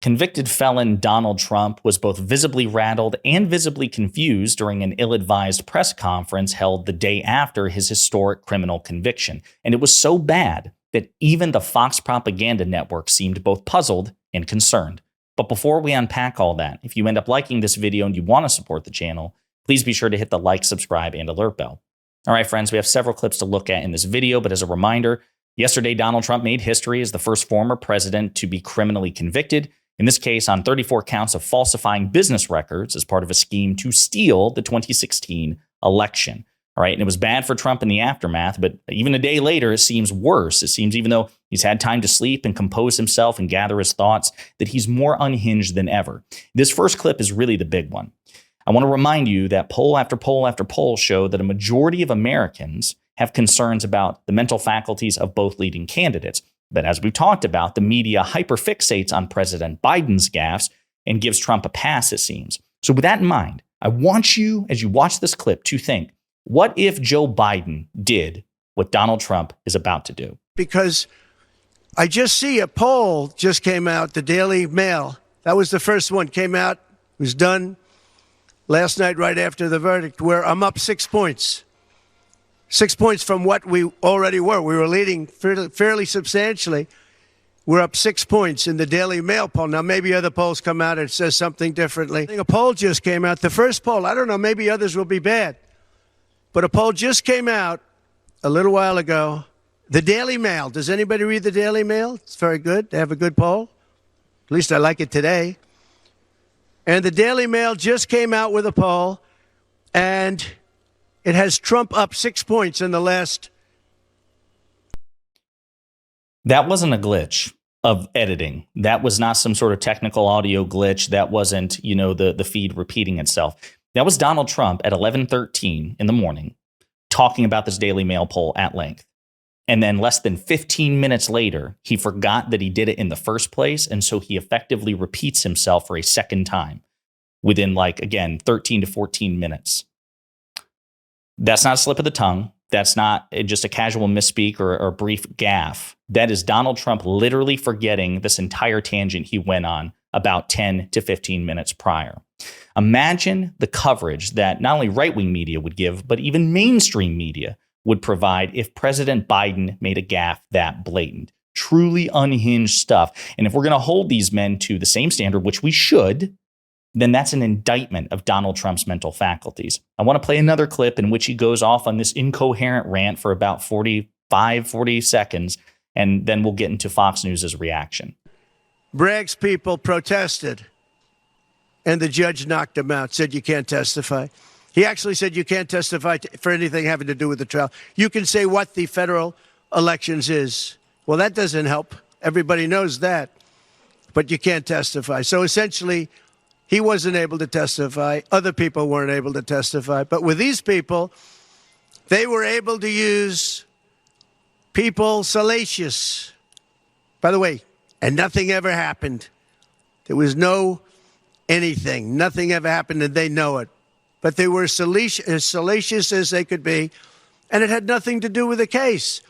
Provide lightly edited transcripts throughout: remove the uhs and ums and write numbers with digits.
Convicted felon Donald Trump was both visibly rattled and visibly confused during an ill-advised press conference held the day after his historic criminal conviction. And it was so bad that even the Fox propaganda network seemed both puzzled and concerned. But before we unpack all that, if you end up liking this video and you want to support the channel, please be sure to hit the like, subscribe, and alert bell. All right, friends, we have several clips to look at in this video, but as a reminder, yesterday Donald Trump made history as the first former president to be criminally convicted, in this case on 34 counts of falsifying business records as part of a scheme to steal the 2016 election. All right, and it was bad for Trump in the aftermath, but even a day later, it seems worse. It seems even though he's had time to sleep and compose himself and gather his thoughts, that he's more unhinged than ever. This first clip is really the big one. I want to remind you that poll after poll after poll show that a majority of Americans have concerns about the mental faculties of both leading candidates. But as we've talked about, the media hyperfixates on President Biden's gaffes and gives Trump a pass, it seems. So with that in mind, I want you, as you watch this clip, to think, what if Joe Biden did what Donald Trump is about to do? Because I just see a poll just came out, the Daily Mail. That was the first one, came out, was done last night right after the verdict, where I'm up 6 points. 6 points from what we already were. We were leading fairly substantially. We're up 6 points in the Daily Mail poll. Now, maybe other polls come out and it says something differently. A poll just came out. The first poll, I don't know, maybe others will be bad. But a poll just came out a little while ago. The Daily Mail. Does anybody read the Daily Mail? It's very good. They have a good poll. At least I like it today. And the Daily Mail just came out with a poll, and it has Trump up 6 points in the last. That wasn't a glitch of editing. That was not some sort of technical audio glitch. That wasn't, the feed repeating itself. That was Donald Trump at 11:13 in the morning talking about this Daily Mail poll at length. And then less than 15 minutes later, he forgot that he did it in the first place. And so he effectively repeats himself for a second time within 13 to 14 minutes. That's not a slip of the tongue. That's not just a casual misspeak or a brief gaffe. That is Donald Trump literally forgetting this entire tangent he went on about 10 to 15 minutes prior. Imagine the coverage that not only right-wing media would give, but even mainstream media would provide if President Biden made a gaffe that blatant. Truly unhinged stuff. And if we're going to hold these men to the same standard, which we should, then that's an indictment of Donald Trump's mental faculties. I want to play another clip in which he goes off on this incoherent rant for about 40 seconds, and then we'll get into Fox News' reaction. Bragg's people protested, and the judge knocked him out, said you can't testify. He actually said you can't testify for anything having to do with the trial. You can say what the federal elections is. Well, that doesn't help. Everybody knows that. But you can't testify. So essentially, he wasn't able to testify. Other people weren't able to testify. But with these people, they were able to use people salacious. By the way, and nothing ever happened. There was no anything. Nothing ever happened, and they know it. But they were as salacious as they could be, and it had nothing to do with the case.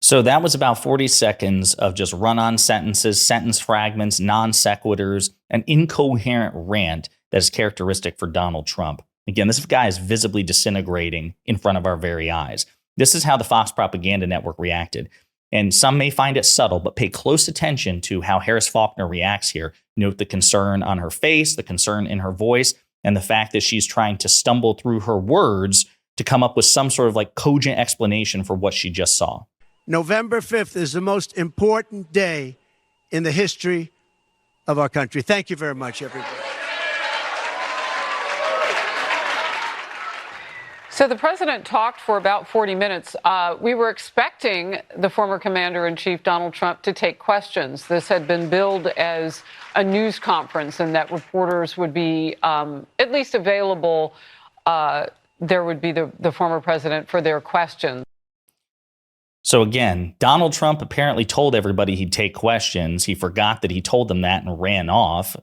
So that was about 40 seconds of just run-on sentences, sentence fragments, non sequiturs, an incoherent rant that is characteristic for Donald Trump. Again, this guy is visibly disintegrating in front of our very eyes. This is how the Fox propaganda network reacted. And some may find it subtle, but pay close attention to how Harris Faulkner reacts here. Note the concern on her face, the concern in her voice, and the fact that she's trying to stumble through her words to come up with some sort of cogent explanation for what she just saw. November 5th is the most important day in the history of our country. Thank you very much, everybody. So the president talked for about 40 minutes. We were expecting the former commander-in-chief, Donald Trump, to take questions. This had been billed as a news conference and that reporters would be at least available. There would be the former president for their questions. So again, Donald Trump apparently told everybody he'd take questions. He forgot that he told them that and ran off.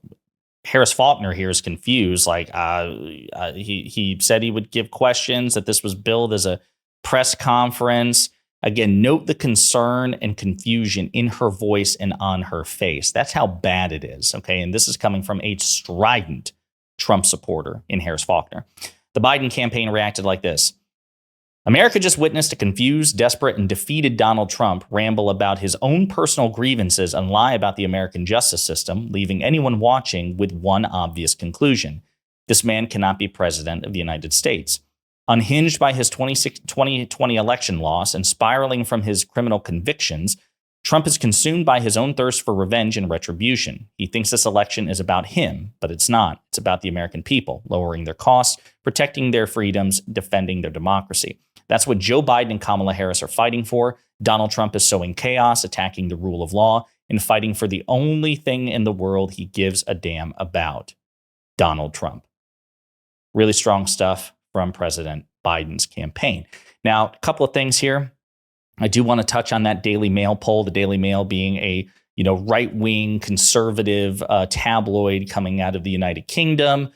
Harris Faulkner here is confused. He said he would give questions, that this was billed as a press conference. Again, note the concern and confusion in her voice and on her face. That's how bad it is, okay? And this is coming from a strident Trump supporter in Harris Faulkner. The Biden campaign reacted like this. America just witnessed a confused, desperate, and defeated Donald Trump ramble about his own personal grievances and lie about the American justice system, leaving anyone watching with one obvious conclusion. This man cannot be president of the United States. Unhinged by his 2020 election loss and spiraling from his criminal convictions, Trump is consumed by his own thirst for revenge and retribution. He thinks this election is about him, but it's not. It's about the American people, lowering their costs, protecting their freedoms, defending their democracy. That's what Joe Biden and Kamala Harris are fighting for. Donald Trump is sowing chaos, attacking the rule of law, and fighting for the only thing in the world he gives a damn about, Donald Trump. Really strong stuff from President Biden's campaign. Now, a couple of things here. I do want to touch on that Daily Mail poll, the Daily Mail being a right-wing conservative tabloid coming out of the United Kingdom.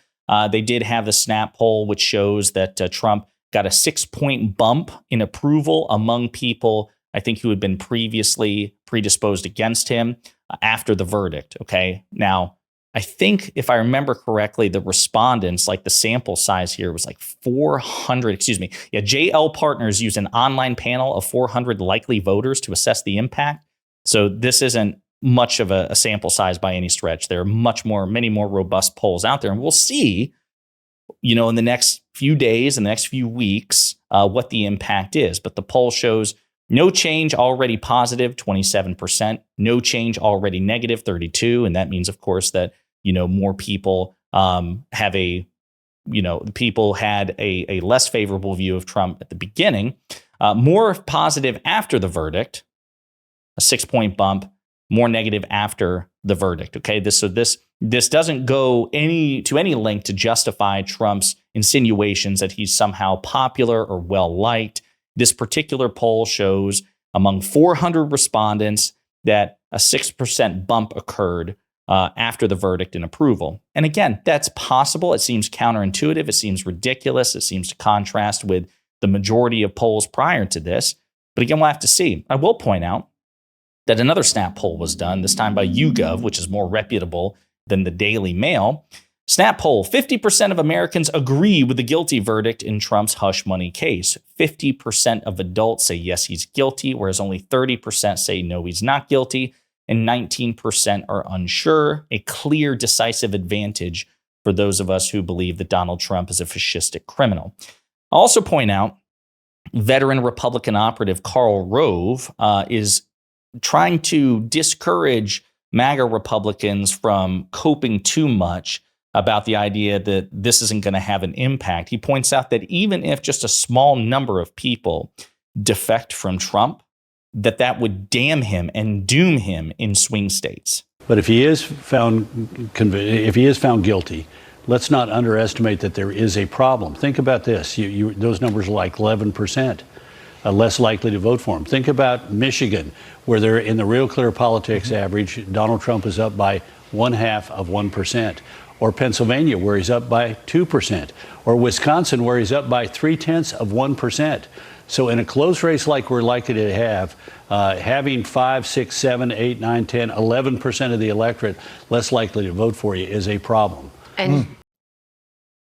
They did have the Snap poll, which shows that Trump got a 6-point bump in approval among people, I think, who had been previously predisposed against him after the verdict. Okay. Now, I think if I remember correctly, the respondents, like the sample size here was like 400, Yeah, JL Partners used an online panel of 400 likely voters to assess the impact. So this isn't much of a sample size by any stretch. There are many more robust polls out there. And we'll see, in the next few days and the next few weeks, what the impact is. But the poll shows no change already positive, 27%. No change already negative, 32%. And that means, of course, that, more people people had a less favorable view of Trump at the beginning. More positive after the verdict, a 6-point bump, more negative after the verdict. Okay, this doesn't go to any length to justify Trump's insinuations that he's somehow popular or well-liked. This particular poll shows among 400 respondents that a 6% bump occurred after the verdict and approval. And again, that's possible. It seems counterintuitive. It seems ridiculous. It seems to contrast with the majority of polls prior to this. But again, we'll have to see. I will point out that another Snap poll was done, this time by YouGov, which is more reputable than the Daily Mail. Snap poll, 50% of Americans agree with the guilty verdict in Trump's hush money case. 50% of adults say yes, he's guilty, whereas only 30% say no, he's not guilty, and 19% are unsure. A clear, decisive advantage for those of us who believe that Donald Trump is a fascistic criminal. I'll also point out veteran Republican operative Karl Rove is trying to discourage MAGA Republicans from coping too much about the idea that this isn't going to have an impact. He points out that even if just a small number of people defect from Trump, that would damn him and doom him in swing states. But if he is found guilty, let's not underestimate that there is a problem. Think about this. Those numbers are like 11%. Less likely to vote for him. Think about Michigan, where they're in the Real Clear Politics average, Donald Trump is up by 0.5%. Or Pennsylvania, where he's up by 2%. Or Wisconsin, where he's up by 0.3%. So in a close race like we're likely to have, having 5, 6, 7, 8, 9, 10, 11% of the electorate less likely to vote for you is a problem. And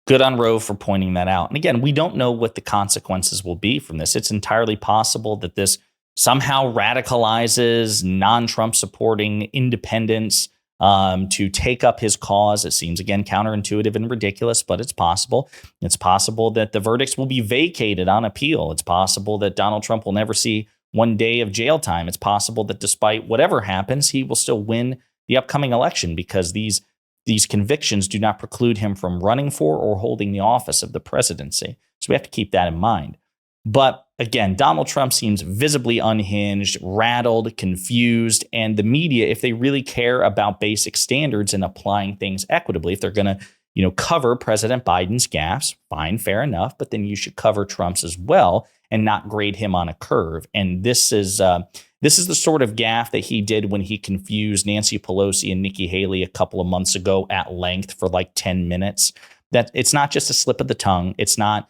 Good on Rove for pointing that out. And again, we don't know what the consequences will be from this. It's entirely possible that this somehow radicalizes non-Trump supporting independents to take up his cause. It seems, again, counterintuitive and ridiculous, but it's possible. It's possible that the verdicts will be vacated on appeal. It's possible that Donald Trump will never see one day of jail time. It's possible that despite whatever happens, he will still win the upcoming election because these convictions do not preclude him from running for or holding the office of the presidency. So we have to keep that in mind. But again, Donald Trump seems visibly unhinged, rattled, confused, and the media, if they really care about basic standards and applying things equitably, if they're going to, cover President Biden's gaffes, fine, fair enough, but then you should cover Trump's as well and not grade him on a curve. And this is the sort of gaffe that he did when he confused Nancy Pelosi and Nikki Haley a couple of months ago at length for like 10 minutes. That it's not just a slip of the tongue. It's not,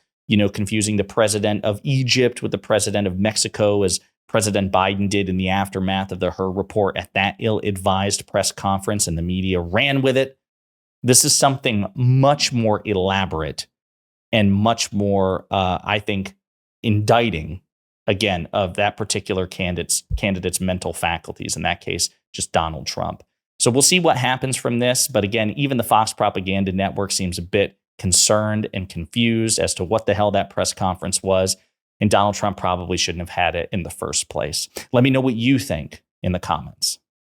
confusing the president of Egypt with the president of Mexico as President Biden did in the aftermath of her report at that ill-advised press conference, and the media ran with it. This is something much more elaborate and much more, I think, indicting, again, of that particular candidate's mental faculties, in that case, just Donald Trump. So we'll see what happens from this. But again, even the Fox Propaganda Network seems a bit concerned and confused as to what the hell that press conference was. And Donald Trump probably shouldn't have had it in the first place. Let me know what you think in the comments.